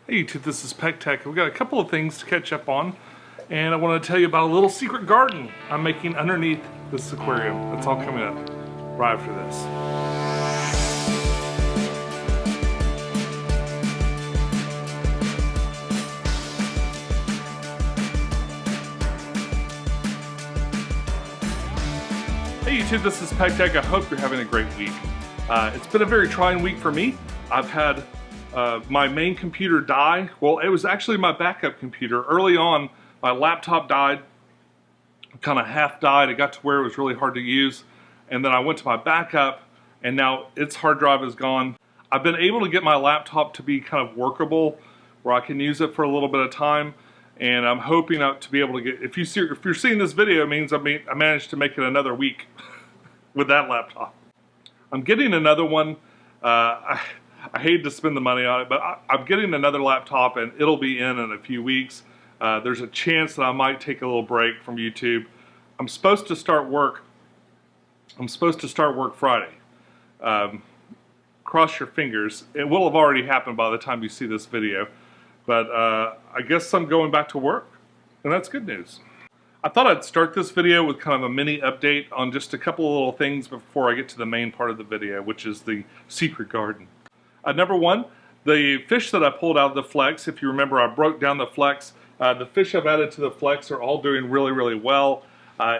Hey YouTube, this is Pecktec. We've got a couple of things to catch up on, and I want to tell you about a little secret garden I'm making underneath this aquarium. That's all coming up right after this. Hey YouTube, this is Pecktec. I hope you're having a great week. It's been a very trying week for me. I've had my main computer die. Well, it was actually my backup computer. Early on, my laptop died, kind of half died. It got to where it was really hard to use. And then I went to my backup, and now its hard drive is gone. I've been able to get my laptop to be kind of workable, where I can use it for a little bit of time. And I'm hoping to be able to get, if you're seeing this video, it means I managed to make it another week with that laptop. I'm getting another one. I hate to spend the money on it, but I'm getting another laptop and it'll be in a few weeks. There's a chance that I might take a little break from YouTube. I'm supposed to start work Friday. Cross your fingers. It will have already happened by the time you see this video. But I guess I'm going back to work, and that's good news. I thought I'd start this video with kind of a mini update on just a couple of little things before I get to the main part of the video, which is the secret garden. Number one, the fish that I pulled out of the flex, if you remember, I broke down the flex. The fish I've added to the flex are all doing really, really well.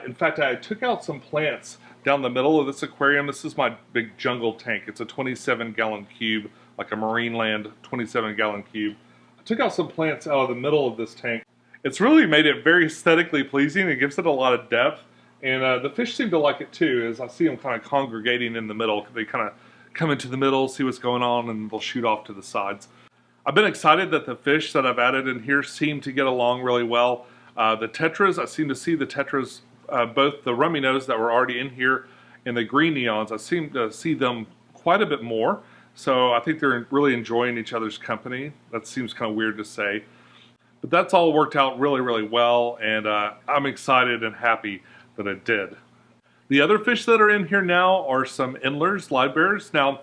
In fact, I took out some plants down the middle of this aquarium. This is my big jungle tank. It's a 27-gallon cube, like a Marineland 27-gallon cube. I took out some plants out of the middle of this tank. It's really made it very aesthetically pleasing. It gives it a lot of depth, and the fish seem to like it too, as I see them kind of congregating in the middle. They kind of come into the middle, see what's going on, and they'll shoot off to the sides. I've been excited that the fish that I've added in here seem to get along really well. The tetras, I seem to see the tetras, both the rummy nose that were already in here and the green neons, I seem to see them quite a bit more. So I think they're really enjoying each other's company. That seems kind of weird to say. But that's all worked out really, really well, and I'm excited and happy that it did. The other fish that are in here now are some endlers, live bears. Now,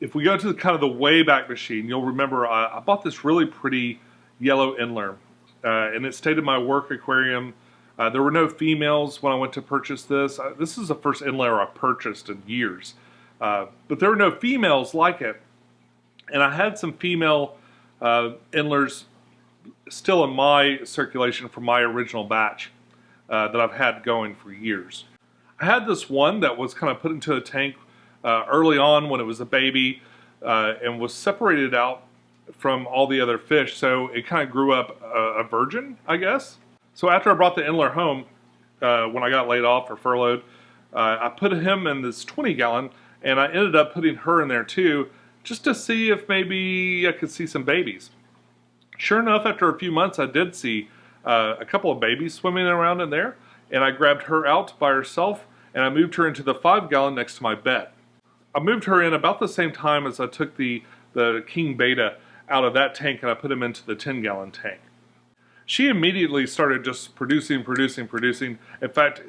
if we go to kind of the Wayback Machine, you'll remember I bought this really pretty yellow endler, and it stayed in my work aquarium. There were no females when I went to purchase this. This is the first endler I purchased in years. But there were no females like it. And I had some female endlers still in my circulation from my original batch that I've had going for years. I had this one that was kind of put into a tank early on when it was a baby and was separated out from all the other fish, so it kind of grew up a virgin, I guess. So after I brought the endler home, when I got laid off or furloughed, I put him in this 20-gallon, and I ended up putting her in there too, just to see if maybe I could see some babies. Sure enough, after a few months, I did see a couple of babies swimming around in there, and I grabbed her out by herself, and I moved her into the 5-gallon next to my bed. I moved her in about the same time as I took the king beta out of that tank and I put him into the 10-gallon tank. She immediately started just producing. In fact,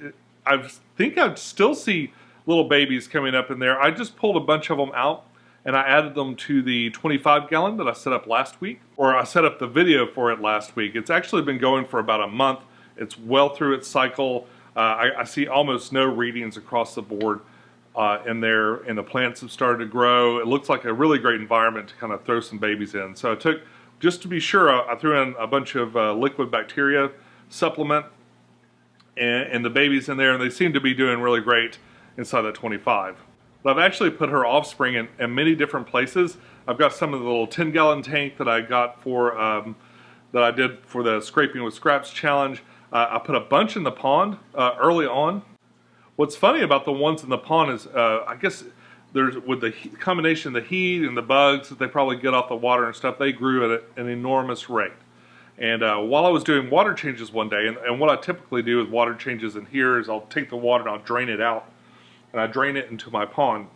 I think I'd still see little babies coming up in there. I just pulled a bunch of them out and I added them to the 25-gallon that I set up last week, or I set up the video for it last week. It's actually been going for about a month. It's well through its cycle. I see almost no readings across the board in there, and the plants have started to grow. It looks like a really great environment to kind of throw some babies in. So I took, just to be sure, I threw in a bunch of liquid bacteria supplement and the babies in there, and they seem to be doing really great inside that 25. But I've actually put her offspring in many different places. I've got some of the little 10-gallon tank that I got for, that I did for the Scraping with Scraps challenge. I put a bunch in the pond early on. What's funny about the ones in the pond is, I guess, there's with the combination of the heat and the bugs that they probably get off the water and stuff, they grew at an enormous rate. And while I was doing water changes one day, and what I typically do with water changes in here is I'll take the water and I'll drain it out, and I drain it into my pond.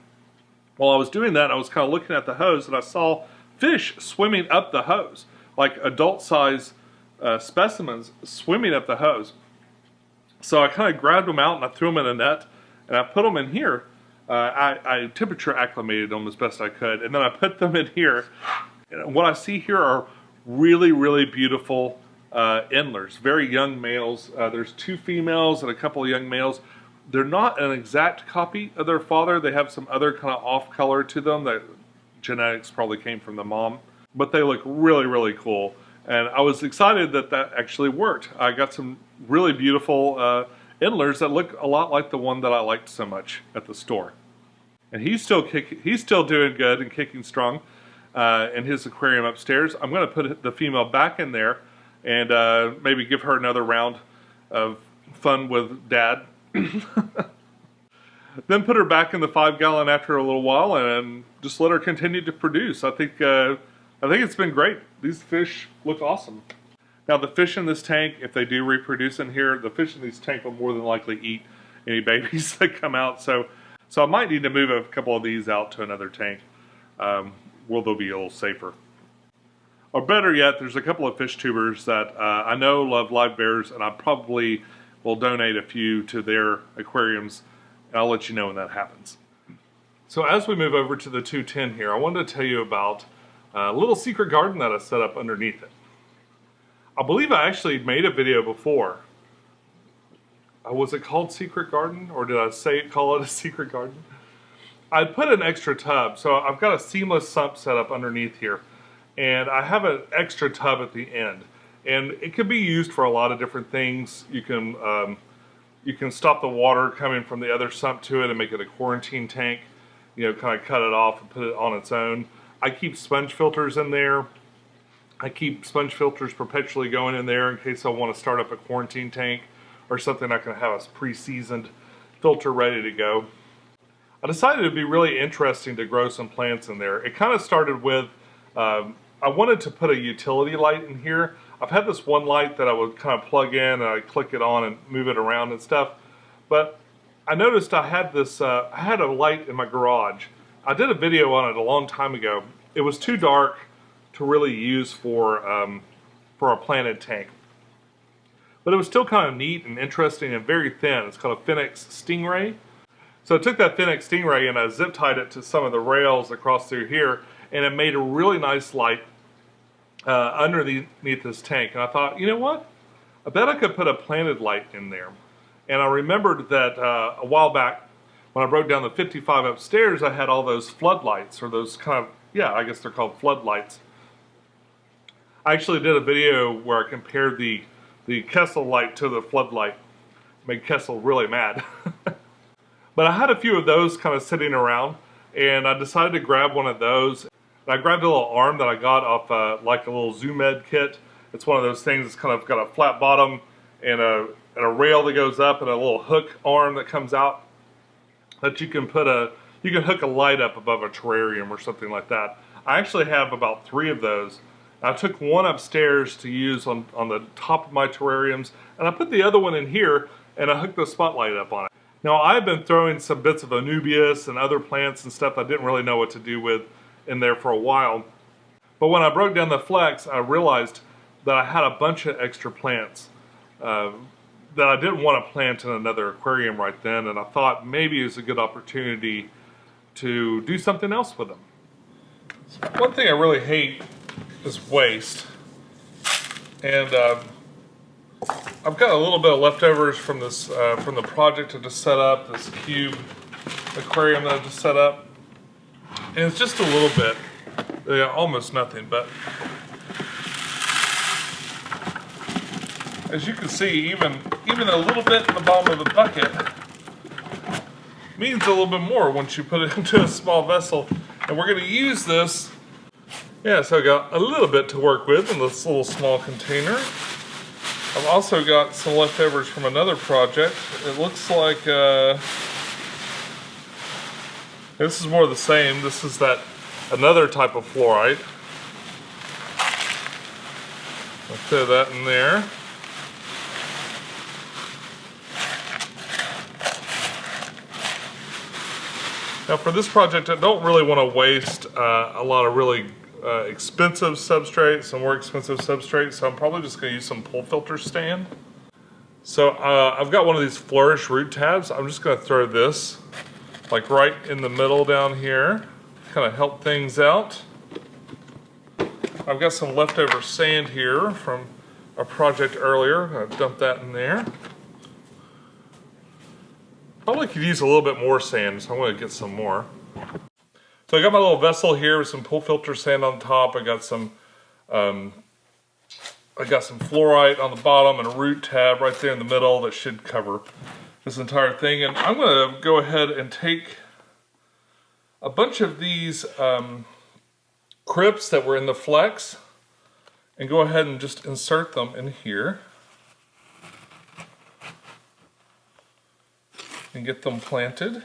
While I was doing that, I was kind of looking at the hose, and I saw fish swimming up the hose, like adult-size specimens swimming up the hose. So I kind of grabbed them out and I threw them in a net, and I put them in here. I temperature acclimated them as best I could, and then I put them in here And what I see here are really, really beautiful endlers, very young males. There's 2 females and a couple of young males. They're not an exact copy of their father. They have some other kind of off color to them. That genetics probably came from the mom, but they look really, really cool. And I was excited that that actually worked. I got some really beautiful endlers that look a lot like the one that I liked so much at the store. And he's still doing good and kicking strong in his aquarium upstairs. I'm going to put the female back in there and maybe give her another round of fun with Dad. Then put her back in the 5-gallon after a little while and just let her continue to produce. I think it's been great. These fish look awesome. Now the fish in this tank, if they do reproduce in here, the fish in this tank will more than likely eat any babies that come out. So I might need to move a couple of these out to another tank where they'll be a little safer. Or better yet, there's a couple of fish tubers that I know love live bears, and I probably will donate a few to their aquariums. And I'll let you know when that happens. So as we move over to the 210 here, I wanted to tell you about a little secret garden that I set up underneath it. I believe I actually made a video before. Was it called Secret Garden, or did I call it a secret garden? I put an extra tub, so I've got a seamless sump set up underneath here, and I have an extra tub at the end, and it can be used for a lot of different things. You can stop the water coming from the other sump to it and make it a quarantine tank. You know, kind of cut it off and put it on its own. I keep sponge filters in there. I keep sponge filters perpetually going in there in case I want to start up a quarantine tank or something. I can have a pre-seasoned filter ready to go. I decided it'd be really interesting to grow some plants in there. It kind of started with, I wanted to put a utility light in here. I've had this one light that I would kind of plug in and I'd click it on and move it around and stuff. But I noticed I had this, I had a light in my garage. I did a video on it a long time ago. It was too dark to really use for a planted tank. But it was still kind of neat and interesting and very thin. It's called a Pecktec Stingray. So I took that Pecktec Stingray and I zip tied it to some of the rails across through here, and it made a really nice light underneath this tank. And I thought, you know what? I bet I could put a planted light in there. And I remembered that a while back when I broke down the 55 upstairs, I had all those floodlights, or those kind of, yeah, I guess they're called floodlights. I actually did a video where I compared the Kessel light to the floodlight. Made Kessel really mad. But I had a few of those kind of sitting around, and I decided to grab one of those. And I grabbed a little arm that I got off like a little Zoom Ed kit. It's one of those things that's kind of got a flat bottom and a rail that goes up and a little hook arm that comes out that you can hook a light up above a terrarium or something like that. I actually have about 3 of those. I took one upstairs to use on the top of my terrariums, and I put the other one in here and I hooked the spotlight up on it. Now I've been throwing some bits of anubias and other plants and stuff I didn't really know what to do with in there for a while. But when I broke down the flex, I realized that I had a bunch of extra plants that I didn't want to plant in another aquarium right then, and I thought maybe it was a good opportunity to do something else with them. One thing I really hate is waste, and I've got a little bit of leftovers from this from the project I just set up, this cube aquarium that I just set up, and it's just a little bit, almost nothing, but as you can see, even a little bit in the bottom of the bucket means a little bit more once you put it into a small vessel. And we're going to use this. Yeah, so I got a little bit to work with in this little small container. I've also got some leftovers from another project. It looks like this is more of the same. This is another type of fluorite. I'll throw that in there. Now for this project, I don't really want to waste a lot of really expensive substrate, some more expensive substrate, so I'm probably just going to use some pull filter stand. So I've got one of these Flourish root tabs. I'm just going to throw this like right in the middle down here, kind of help things out. I've got some leftover sand here from a project earlier. I've dumped that in there. Probably could use a little bit more sand, so I'm going to get some more. So I got my little vessel here with some pool filter sand on top. I got some fluorite on the bottom and a root tab right there in the middle that should cover this entire thing. And I'm going to go ahead and take a bunch of these crypts that were in the flex and go ahead and just insert them in here and get them planted.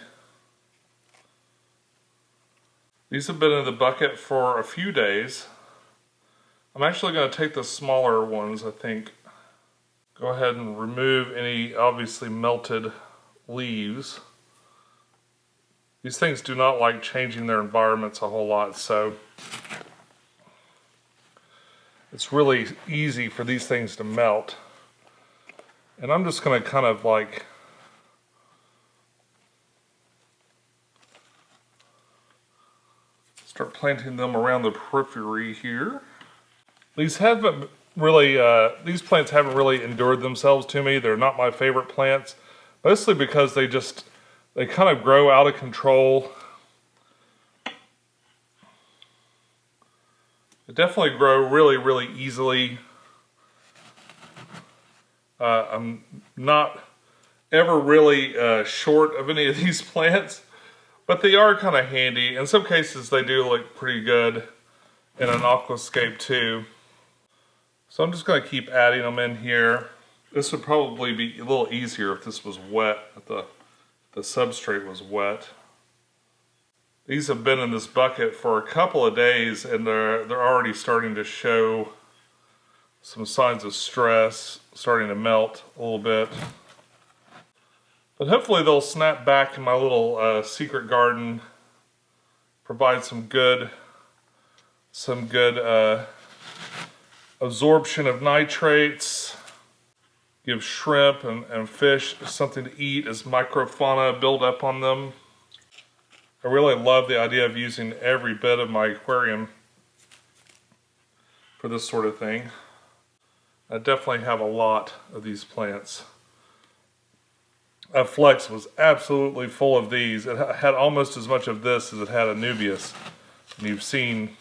These have been in the bucket for a few days. I'm actually going to take the smaller ones, I think. Go ahead and remove any obviously melted leaves. These things do not like changing their environments a whole lot, so it's really easy for these things to melt. And I'm just going to kind of like start planting them around the periphery here. These plants haven't really endured themselves to me. They're not my favorite plants, mostly because they kind of grow out of control. They definitely grow really, really easily. I'm not ever really short of any of these plants, but they are kind of handy. In some cases they do look pretty good in an aquascape too. So I'm just going to keep adding them in here. This would probably be a little easier if this was wet, if the substrate was wet. These have been in this bucket for a couple of days and they're already starting to show some signs of stress, starting to melt a little bit. But hopefully they'll snap back in my little secret garden, provide some good absorption of nitrates, give shrimp and fish something to eat as microfauna build up on them. I really love the idea of using every bit of my aquarium for this sort of thing. I definitely have a lot of these plants. Flex was absolutely full of these. It had almost as much of this as it had Anubias. And you've seen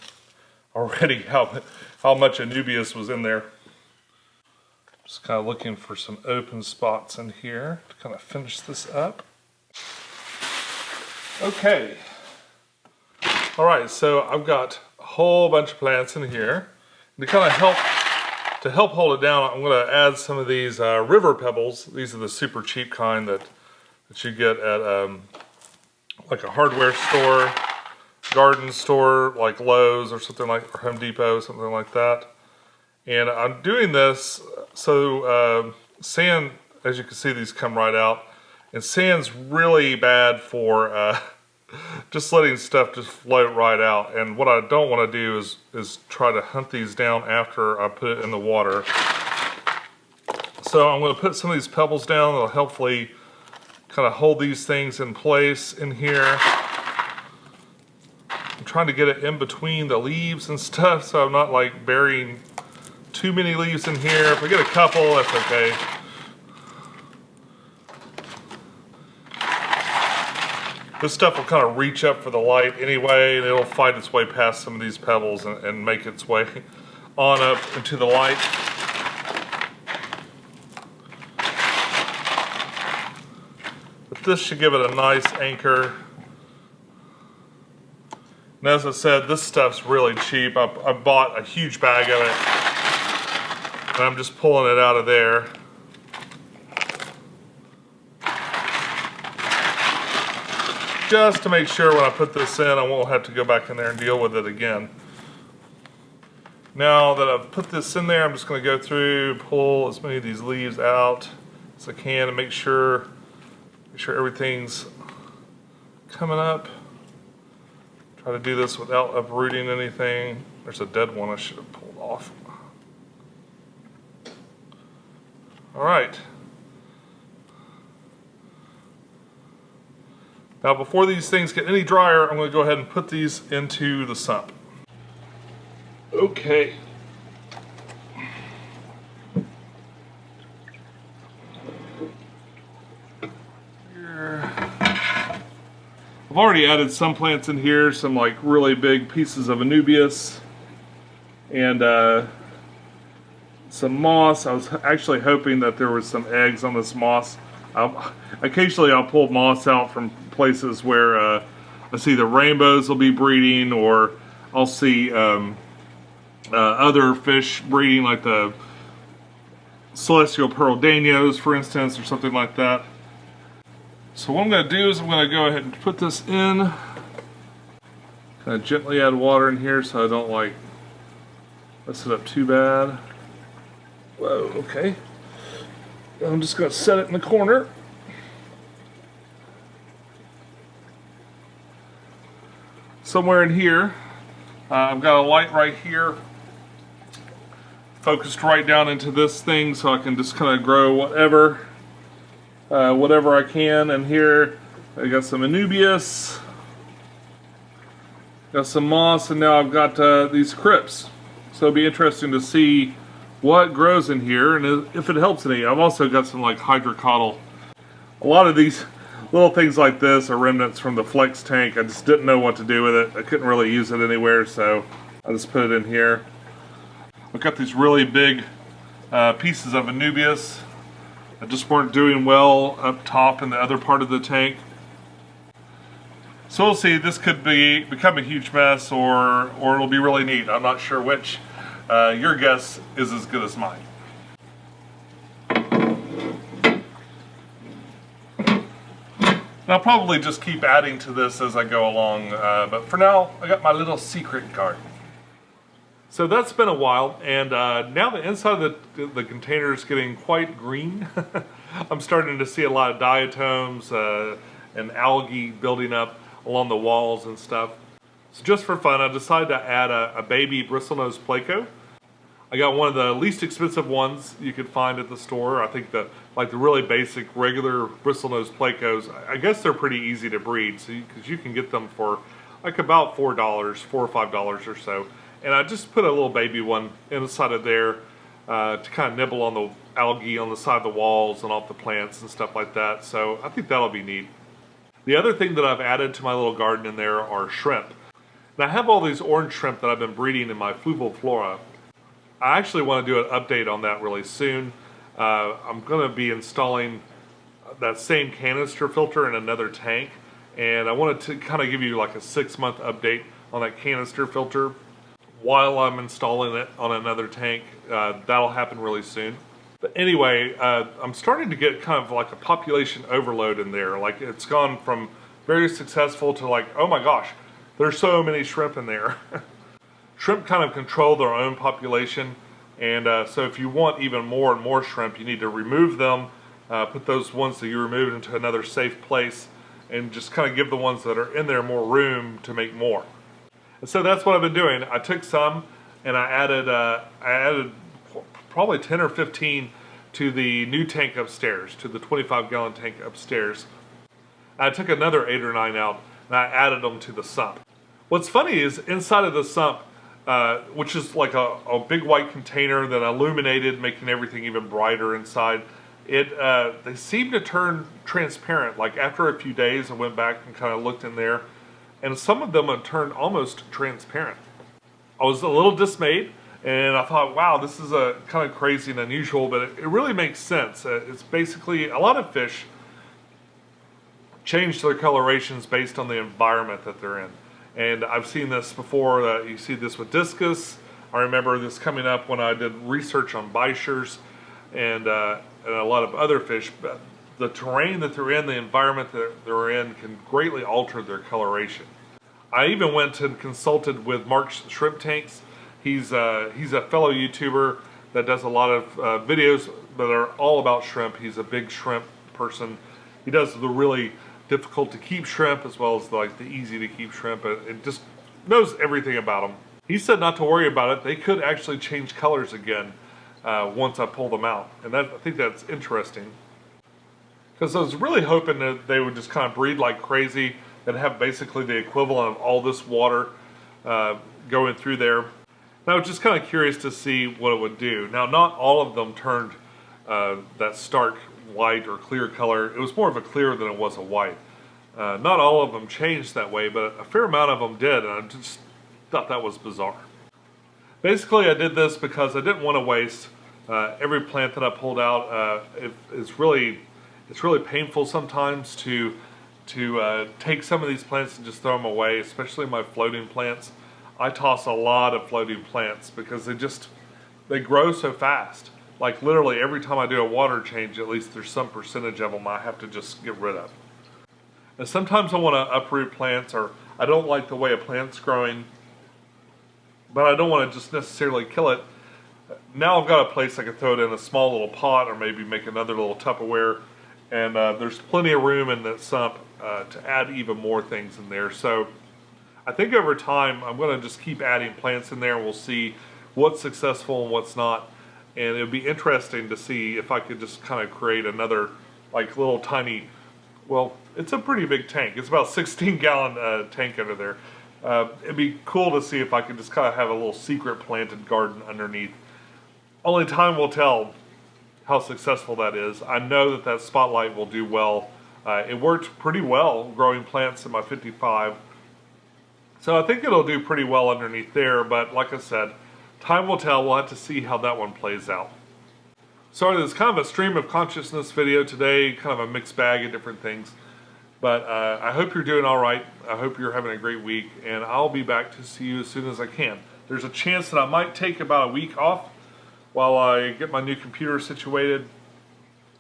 already how much Anubias was in there. Just kind of looking for some open spots in here to kind of finish this up. Okay. Alright, so I've got a whole bunch of plants in here. And to kind of help hold it down, I'm going to add some of these river pebbles. These are the super cheap kind that you get at like a hardware store, garden store like Lowe's or something like, or Home Depot, something like that. And I'm doing this so sand, as you can see, these come right out. And sand's really bad for just letting stuff just float right out. And what I don't want to do is try to hunt these down after I put it in the water. So I'm going to put some of these pebbles down that'll hopefully kind of hold these things in place in here. I'm trying to get it in between the leaves and stuff so I'm not like burying too many leaves in here. If I get a couple, that's okay. This stuff will kind of reach up for the light anyway, and it'll fight its way past some of these pebbles and make its way on up into the light. But this should give it a nice anchor. And as I said, this stuff's really cheap. I bought a huge bag of it, and I'm just pulling it out of there. Just to make sure when I put this in, I won't have to go back in there and deal with it again. Now that I've put this in there, I'm just going to go through, pull as many of these leaves out as I can and make sure everything's coming up. Try to do this without uprooting anything. There's a dead one I should have pulled off. All right. Now before these things get any drier, I'm going to go ahead and put these into the sump. Okay. I've already added some plants in here, some like really big pieces of anubias and some moss. I was actually hoping that there was some eggs on this moss. Occasionally I'll pull moss out from places where I see the rainbows will be breeding, or I'll see other fish breeding, like the celestial pearl danios, for instance, or something like that. So what I'm going to do is I'm going to go ahead and put this in. Kind of gently add water in here so I don't like mess it up too bad. Whoa, okay. I'm just going to set it in the corner. Somewhere in here. I've got a light right here focused right down into this thing so I can just kind of grow whatever I can. And here I got some anubias, got some moss, and now I've got these crypts. So it'll be interesting to see what grows in here and if it helps any. I've also got some like hydrocotyl. A lot of these little things like this are remnants from the flex tank. I just didn't know what to do with it. I couldn't really use it anywhere, so I just put it in here. I've got these really big pieces of anubias that just weren't doing well up top in the other part of the tank. So we'll see. This could become a huge mess, or it'll be really neat. I'm not sure which. Your guess is as good as mine. And I'll probably just keep adding to this as I go along, but for now, I got my little secret garden. So that's been a while, and now the inside of the container is getting quite green. I'm starting to see a lot of diatoms and algae building up along the walls and stuff. So just for fun, I decided to add a baby bristlenose pleco. I got one of the least expensive ones you could find at the store. I think the really basic regular bristlenose plecos, I guess they're pretty easy to breed, so because you can get them for like about $4, $4 or $5 or so. And I just put a little baby one inside of there to kind of nibble on the algae on the side of the walls and off the plants and stuff like that. So I think that'll be neat. The other thing that I've added to my little garden in there are shrimp. And I have all these orange shrimp that I've been breeding in my fluviflora. I actually want to do an update on that really soon. I'm going to be installing that same canister filter in another tank. And I wanted to kind of give you like a 6-month update on that canister filter while I'm installing it on another tank. That'll happen really soon. But anyway, I'm starting to get kind of like a population overload in there. Like it's gone from very successful to like, oh my gosh, there's so many shrimp in there. Shrimp kind of control their own population, and so if you want even more and more shrimp, you need to remove them, put those ones that you removed into another safe place, and just kind of give the ones that are in there more room to make more. And so that's what I've been doing. I took some and I added probably 10 or 15 to the new tank upstairs, to the 25-gallon tank upstairs. I took another 8 or 9 out and I added them to the sump. What's funny is inside of the sump, which is like a big white container that illuminated, making everything even brighter inside, they seem to turn transparent. Like after a few days I went back and kind of looked in there, and some of them have turned almost transparent. I was a little dismayed, and I thought, wow, this is kind of crazy and unusual, but it really makes sense. It's basically, a lot of fish change their colorations based on the environment that they're in. And I've seen this before. You see this with discus. I remember this coming up when I did research on bichires and a lot of other fish. But the terrain that they're in, the environment that they're in, can greatly alter their coloration. I even went and consulted with Mark's Shrimp Tanks. He's a fellow YouTuber that does a lot of videos that are all about shrimp. He's a big shrimp person. He does the really difficult to keep shrimp as well as like the easy to keep shrimp. It just knows everything about them. He said not to worry about it. They could actually change colors again once I pull them out. And I think that's interesting. Because I was really hoping that they would just kind of breed like crazy and have basically the equivalent of all this water going through there. And And I was just kind of curious to see what it would do. Now, not all of them turned that stark white or clear color. It was more of a clear than it was a white. Not all of them changed that way, but a fair amount of them did, and I just thought that was bizarre. Basically, I did this because I didn't want to waste every plant that I pulled out. It's really painful sometimes to take some of these plants and just throw them away, especially my floating plants. I toss a lot of floating plants because they grow so fast. Like literally every time I do a water change, at least there's some percentage of them I have to just get rid of. And sometimes I want to uproot plants, or I don't like the way a plant's growing, but I don't want to just necessarily kill it. Now I've got a place I can throw it in a small little pot, or maybe make another little Tupperware, and there's plenty of room in that sump to add even more things in there. So I think over time I'm going to just keep adding plants in there, and we'll see what's successful and what's not. And it would be interesting to see if I could just kind of create another like little tiny, well, it's a pretty big tank. It's about a 16-gallon tank under there. It'd be cool to see if I could just kind of have a little secret planted garden underneath. Only time will tell how successful that is. I know that spotlight will do well. It worked pretty well growing plants in my 55. So I think it'll do pretty well underneath there, but like I said, time will tell. We'll have to see how that one plays out. Sorry, there's kind of a stream of consciousness video today, kind of a mixed bag of different things. But I hope you're doing all right. I hope you're having a great week, and I'll be back to see you as soon as I can. There's a chance that I might take about a week off while I get my new computer situated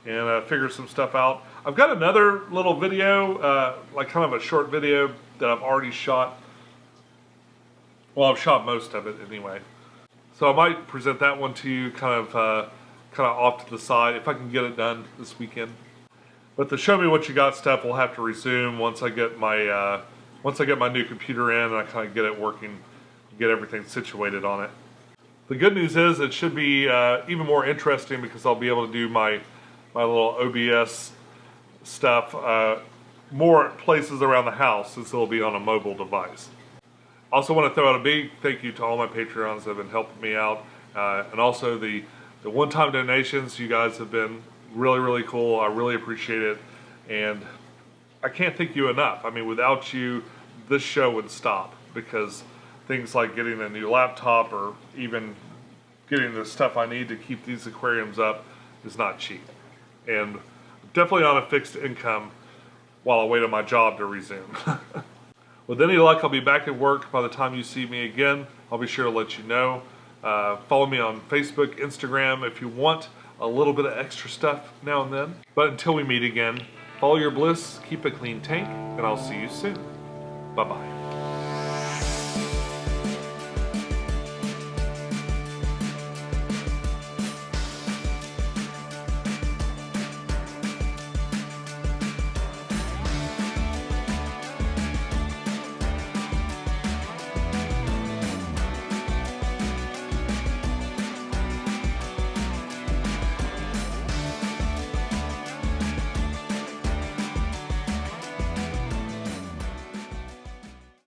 and figure some stuff out. I've got another little video, like kind of a short video that I've already shot. Well, I've shot most of it anyway. So I might present that one to you kind of off to the side if I can get it done this weekend. But the show me what you got stuff will have to resume once I get my new computer in and I kind of get it working, get everything situated on it. The good news is it should be even more interesting because I'll be able to do my little OBS stuff more places around the house since it'll be on a mobile device. Also want to throw out a big thank you to all my Patreons that have been helping me out, and also the one-time donations. You guys have been really cool. I really appreciate it, and I can't thank you enough. I mean, without you, this show would stop, because things like getting a new laptop or even getting the stuff I need to keep these aquariums up is not cheap, and definitely on a fixed income while I wait on my job to resume. With any luck, I'll be back at work by the time you see me again. I'll be sure to let you know. Follow me on Facebook, Instagram if you want a little bit of extra stuff now and then. But until we meet again, follow your bliss, keep a clean tank, and I'll see you soon. Bye-bye.